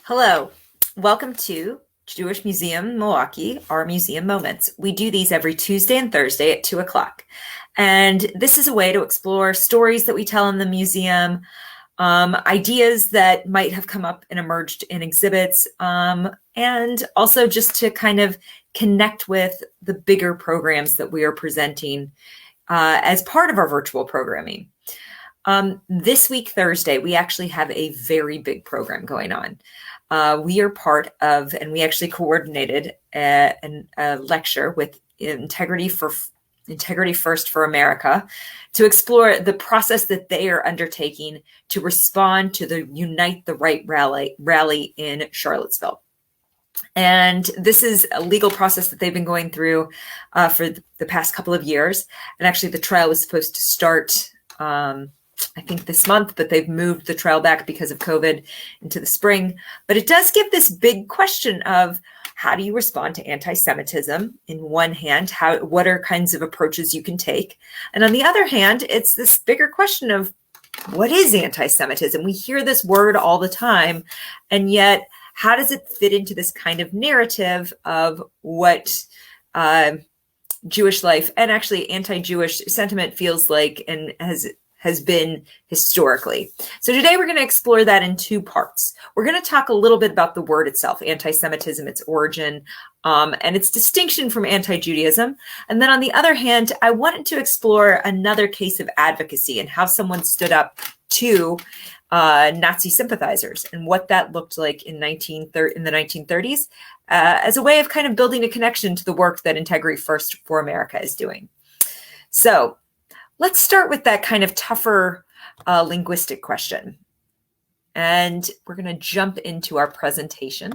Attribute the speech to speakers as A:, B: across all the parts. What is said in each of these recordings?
A: Hello, welcome to Jewish Museum Milwaukee, our museum moments. We do these every Tuesday and Thursday at 2 o'clock. And this is a way to explore stories that we tell in the museum, ideas that might have come up and emerged in exhibits, and also just to kind of connect with the bigger programs that we are presenting as part of our virtual programming. This week, Thursday, we actually have a very big program going on. We are part of, and we actually coordinated a lecture with Integrity First for America to explore the process that they are undertaking to respond to the Unite the Right rally in Charlottesville. And this is a legal process that they've been going through for the past couple of years. And actually, the trial was supposed to start I think this month, but they've moved the trial back because of COVID into the spring. But it does give this big question of how do you respond to anti-Semitism in one hand, what are kinds of approaches you can take? And on the other hand, it's this bigger question of what is anti-Semitism? We hear this word all the time, and yet how does it fit into this kind of narrative of what Jewish life and actually anti-Jewish sentiment feels like and has been historically. So today we're going to explore that in two parts. We're going to talk a little bit about the word itself, anti-Semitism, its origin, and its distinction from anti-Judaism. And then on the other hand, I wanted to explore another case of advocacy and how someone stood up to Nazi sympathizers and what that looked like in the 1930s as a way of kind of building a connection to the work that Integrity First for America is doing. So let's start with that kind of tougher linguistic question. And we're going to jump into our presentation.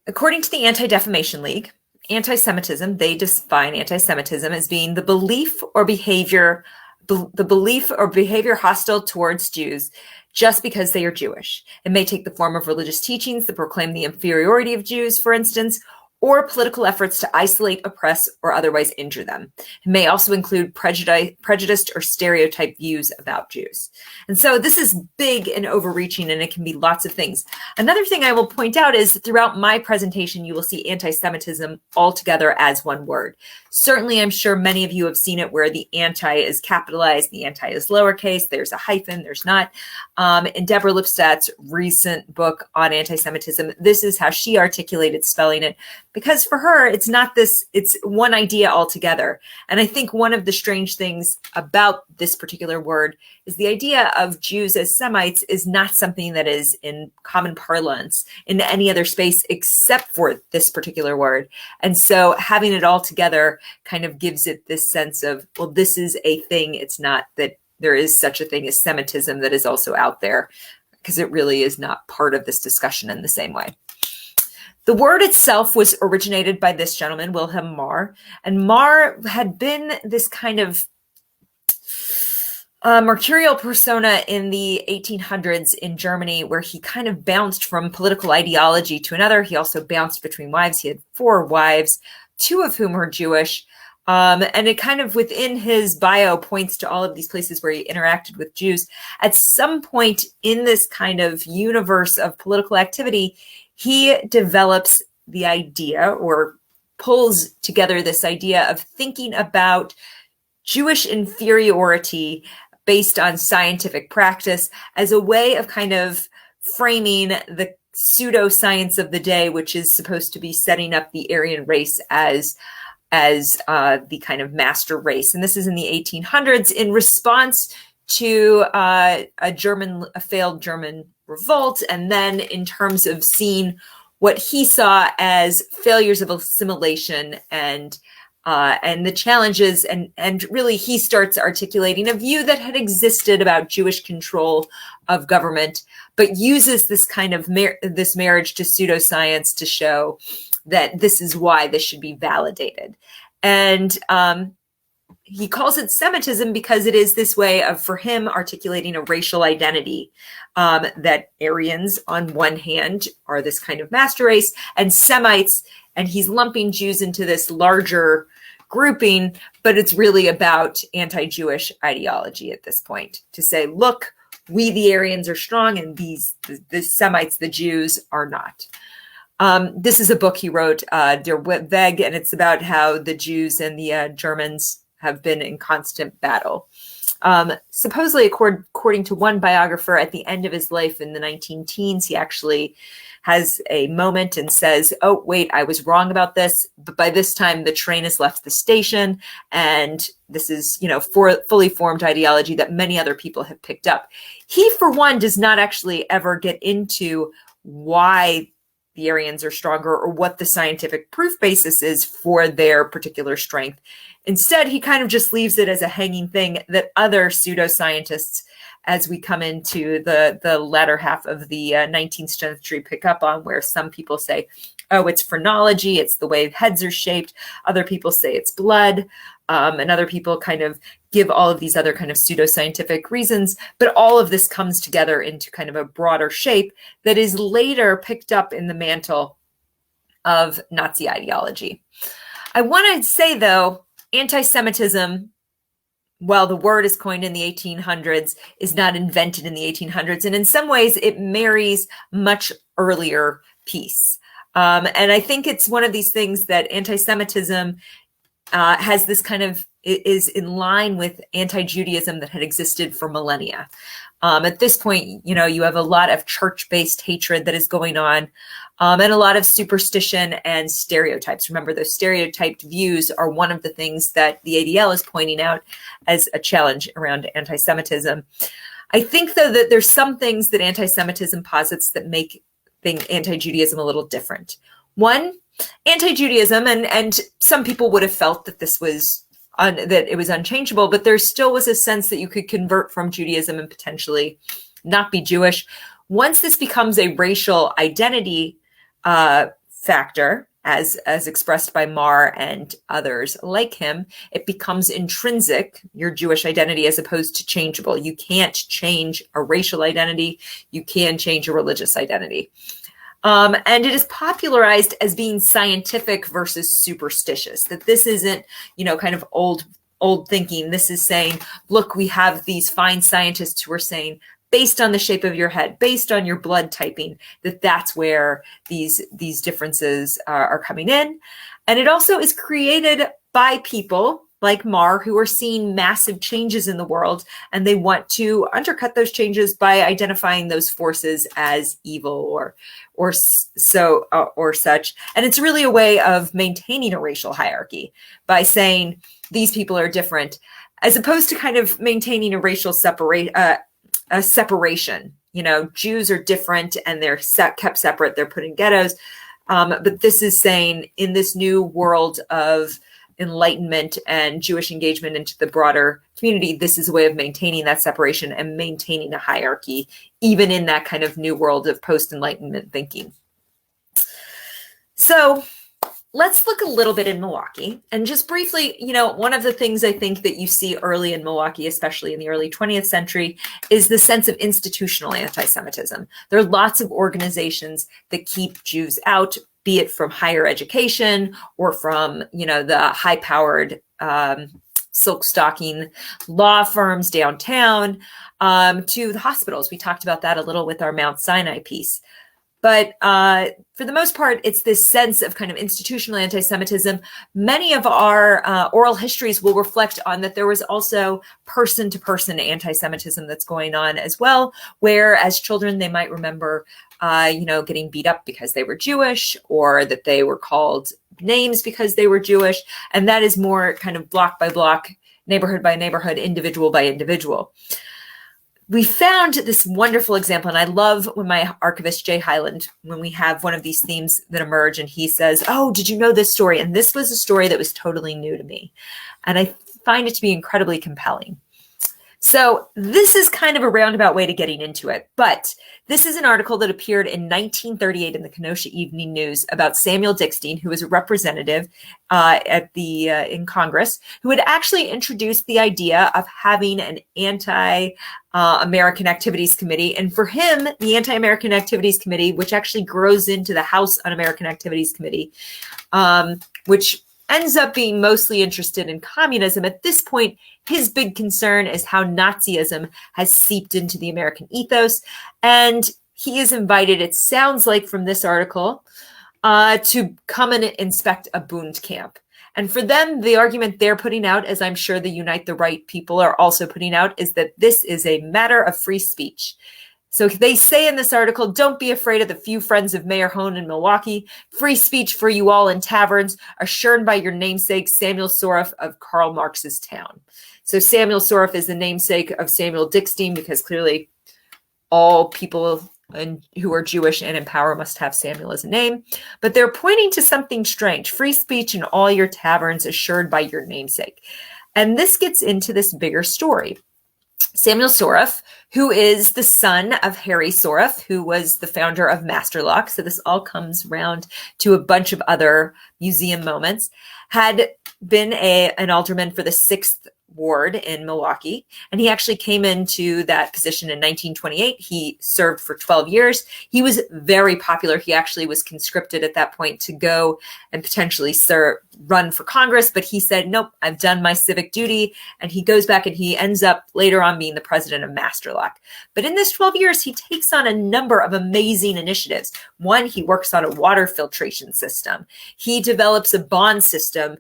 A: According to the Anti-Defamation League, anti-Semitism, they define anti-Semitism as being the belief or behavior hostile towards Jews just because they are Jewish. It may take the form of religious teachings that proclaim the inferiority of Jews, for instance, or political efforts to isolate, oppress, or otherwise injure them. It may also include prejudiced or stereotyped views about Jews. And so this is big and overreaching, and it can be lots of things. Another thing I will point out is throughout my presentation, you will see anti-Semitism altogether as one word. Certainly, I'm sure many of you have seen it where the anti is capitalized, the anti is lowercase, there's a hyphen, there's not. In Deborah Lipstadt's recent book on anti-Semitism, this is how she articulated spelling it. Because for her, it's not this, it's one idea altogether. And I think one of the strange things about this particular word is the idea of Jews as Semites is not something that is in common parlance in any other space except for this particular word. And so having it all together kind of gives it this sense of, well, this is a thing. It's not that there is such a thing as Semitism that is also out there, because it really is not part of this discussion in the same way. The word itself was originated by this gentleman, Wilhelm Marr, and Marr had been this kind of mercurial persona in the 1800s in Germany, where he kind of bounced from political ideology to another. He also bounced between wives. He had 4 wives, 2 of whom were Jewish. And it kind of within his bio points to all of these places where he interacted with Jews. At some point in this kind of universe of political activity, he develops the idea or pulls together this idea of thinking about Jewish inferiority based on scientific practice as a way of kind of framing the pseudoscience of the day, which is supposed to be setting up the Aryan race as the kind of master race. And this is in the 1800s in response to a failed German revolt. And then in terms of seeing what he saw as failures of assimilation and the challenges, and really he starts articulating a view that had existed about Jewish control of government, but uses this kind of this marriage to pseudoscience to show that this is why this should be validated. And he calls it Semitism because it is this way of, for him, articulating a racial identity, that Aryans on one hand are this kind of master race, and Semites, and he's lumping Jews into this larger grouping, but it's really about anti-Jewish ideology at this point, to say, look, we, the Aryans, are strong, and the Semites, the Jews, are not. This is a book he wrote, Der Weg, and it's about how the Jews and the Germans have been in constant battle. Supposedly, according to one biographer, at the end of his life in the 19-teens, he actually has a moment and says, oh, wait, I was wrong about this. But by this time, the train has left the station. And this is, fully formed ideology that many other people have picked up. He, for one, does not actually ever get into why the Aryans are stronger or what the scientific proof basis is for their particular strength. Instead, he kind of just leaves it as a hanging thing that other pseudoscientists, as we come into the latter half of the 19th century, pick up on, where some people say, oh, it's phrenology, it's the way heads are shaped. Other people say it's blood. And other people kind of give all of these other kind of pseudoscientific reasons. But all of this comes together into kind of a broader shape that is later picked up in the mantle of Nazi ideology. I want to say, though, anti-Semitism, well, the word is coined in the 1800s, is not invented in the 1800s. And in some ways, it marries much earlier peace. And I think it's one of these things that anti-Semitism has this kind of, is in line with anti-Judaism that had existed for millennia. At this point, you have a lot of church-based hatred that is going on, and a lot of superstition and stereotypes. Remember, those stereotyped views are one of the things that the ADL is pointing out as a challenge around anti-Semitism. I think, though, that there's some things that anti-Semitism posits that make anti-Judaism a little different. One, anti-Judaism, and some people would have felt that this was that it was unchangeable, but there still was a sense that you could convert from Judaism and potentially not be Jewish. Once this becomes a racial identity factor, as expressed by Marr and others like him, it becomes intrinsic, your Jewish identity, as opposed to changeable. You can't change a racial identity. You can change a religious identity. And it is popularized as being scientific versus superstitious, that this isn't, kind of old thinking. This is saying, look, we have these fine scientists who are saying, based on the shape of your head, based on your blood typing, that's where these differences are coming in. And it also is created by people like Marr, who are seeing massive changes in the world, and they want to undercut those changes by identifying those forces as evil or such. And it's really a way of maintaining a racial hierarchy by saying these people are different, as opposed to kind of maintaining a racial separation. Jews are different and they're kept separate. They're put in ghettos. But this is saying, in this new world of Enlightenment and Jewish engagement into the broader community, this is a way of maintaining that separation and maintaining a hierarchy, even in that kind of new world of post-Enlightenment thinking. So let's look a little bit in Milwaukee, and just briefly, one of the things I think that you see early in Milwaukee, especially in the early 20th century, is the sense of institutional anti-Semitism. There are lots of organizations that keep Jews out, be it from higher education or from, the high-powered silk stocking law firms downtown, to the hospitals. We talked about that a little with our Mount Sinai piece. But for the most part, it's this sense of kind of institutional anti-Semitism. Many of our oral histories will reflect on that there was also person-to-person anti-Semitism that's going on as well, where as children they might remember, getting beat up because they were Jewish, or that they were called names because they were Jewish. And that is more kind of block by block, neighborhood by neighborhood, individual by individual. We found this wonderful example, and I love when my archivist, Jay Highland, when we have one of these themes that emerge and he says, oh, did you know this story? And this was a story that was totally new to me. And I find it to be incredibly compelling. So this is kind of a roundabout way to getting into it, but this is an article that appeared in 1938 in the Kenosha Evening News about Samuel Dickstein, who was a representative in Congress, who had actually introduced the idea of having an anti-American Activities Committee. And for him, the Anti-American Activities Committee, which actually grows into the House Un-American Activities Committee, which ends up being mostly interested in communism. At this point, his big concern is how Nazism has seeped into the American ethos. And he is invited, it sounds like from this article, to come and inspect a Bund camp. And for them, the argument they're putting out, as I'm sure the Unite the Right people are also putting out, is that this is a matter of free speech. So they say in this article, don't be afraid of the few friends of Mayor Hone in Milwaukee. Free speech for you all in taverns, assured by your namesake, Samuel Soref of Karl Marx's town. So Samuel Soref is the namesake of Samuel Dickstein, because clearly all people who are Jewish and in power must have Samuel as a name. But they're pointing to something strange. Free speech in all your taverns, assured by your namesake. And this gets into this bigger story. Samuel Soref, who is the son of Harry Soroph, who was the founder of Masterlock, so this all comes round to a bunch of other museum moments, had been an alderman for the 6th Ward in Milwaukee, and he actually came into that position in 1928. He served for 12 years. He was very popular. He actually was conscripted at that point to go and potentially run for Congress, but he said, nope, I've done my civic duty, and he goes back and he ends up later on being the president of Masterlock. But in this 12 years, he takes on a number of amazing initiatives. One, he works on a water filtration system. He develops a bond system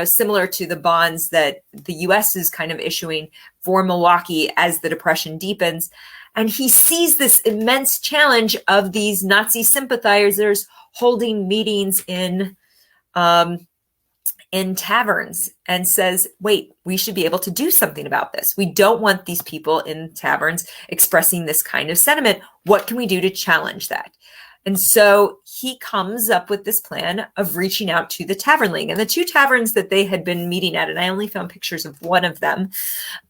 A: similar to the bonds that the U.S. is kind of issuing for Milwaukee as the Depression deepens. And he sees this immense challenge of these Nazi sympathizers holding meetings in taverns, and says, wait, we should be able to do something about this. We don't want these people in taverns expressing this kind of sentiment. What can we do to challenge that? And so he comes up with this plan of reaching out to the Tavern League. And the 2 taverns that they had been meeting at, and I only found pictures of one of them,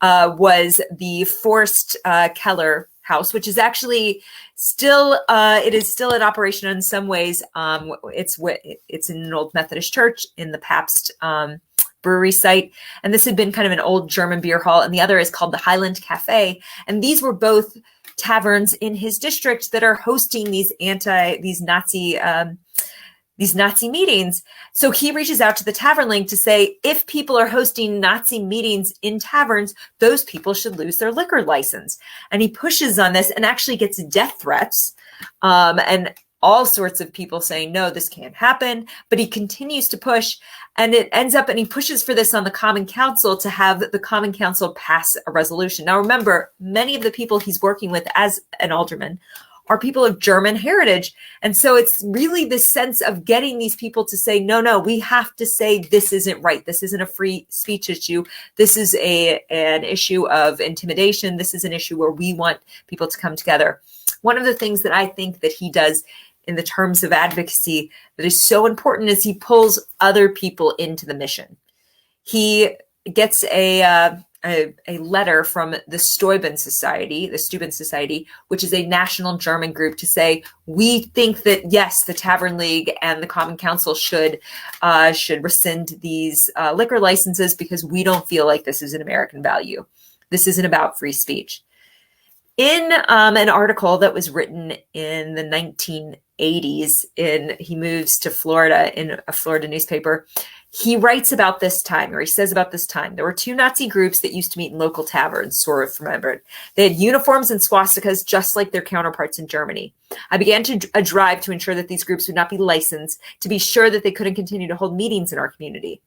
A: was the Forrest Keller House, which is actually still, it is still in operation in some ways. It's in an old Methodist church in the Pabst brewery site. And this had been kind of an old German beer hall. And the other is called the Highland Cafe. And these were both taverns in his district that are hosting these Nazi meetings. So he reaches out to the Tavern League to say, if people are hosting Nazi meetings in taverns, those people should lose their liquor license. And he pushes on this and actually gets death threats, and all sorts of people saying, no, this can't happen. But he continues to push, and it ends up, and he pushes for this on the Common Council to have the Common Council pass a resolution. Now, remember, many of the people he's working with as an alderman are people of German heritage. And so it's really this sense of getting these people to say, no, we have to say this isn't right. This isn't a free speech issue. This is an issue of intimidation. This is an issue where we want people to come together. One of the things that I think that he does in the terms of advocacy that is so important is he pulls other people into the mission. He gets a letter from the Steuben Society, which is a national German group, to say, we think that, yes, the Tavern League and the Common Council should rescind these liquor licenses, because we don't feel like this is an American value. This isn't about free speech. In an article that was written in the 1980s, he moves to Florida in a Florida newspaper, he writes about this time, or he says about this time, there were 2 Nazi groups that used to meet in local taverns, Soref remembered. They had uniforms and swastikas just like their counterparts in Germany. I began a drive to ensure that these groups would not be licensed, to be sure that they couldn't continue to hold meetings in our community.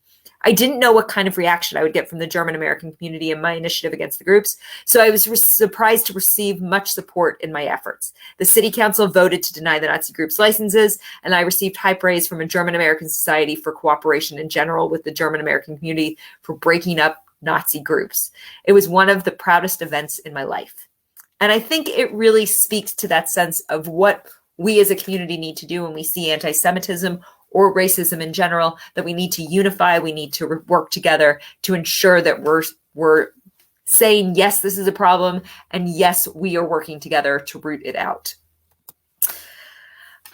A: I didn't know what kind of reaction I would get from the German American community in my initiative against the groups, so I was surprised to receive much support in my efforts. The city council voted to deny the Nazi groups licenses, and I received high praise from a German American society for cooperation in general with the German American community for breaking up Nazi groups. It was one of the proudest events in my life. And I think it really speaks to that sense of what we as a community need to do when we see anti-Semitism or racism in general, that we need to unify, we need to work together to ensure that we're saying, yes, this is a problem, and yes, we are working together to root it out.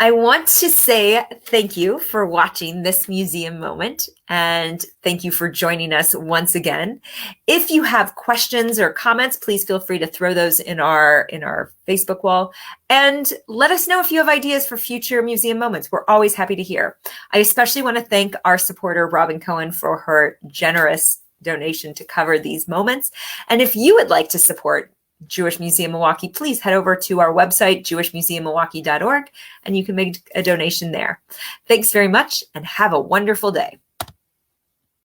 A: I want to say thank you for watching this museum moment, and thank you for joining us once again. If you have questions or comments, please feel free to throw those in our Facebook wall, and let us know if you have ideas for future museum moments. We're always happy to hear. I especially want to thank our supporter, Robin Cohen, for her generous donation to cover these moments. And if you would like to support Jewish Museum Milwaukee, please head over to our website, jewishmuseummilwaukee.org, and you can make a donation there. Thanks very much and have a wonderful day.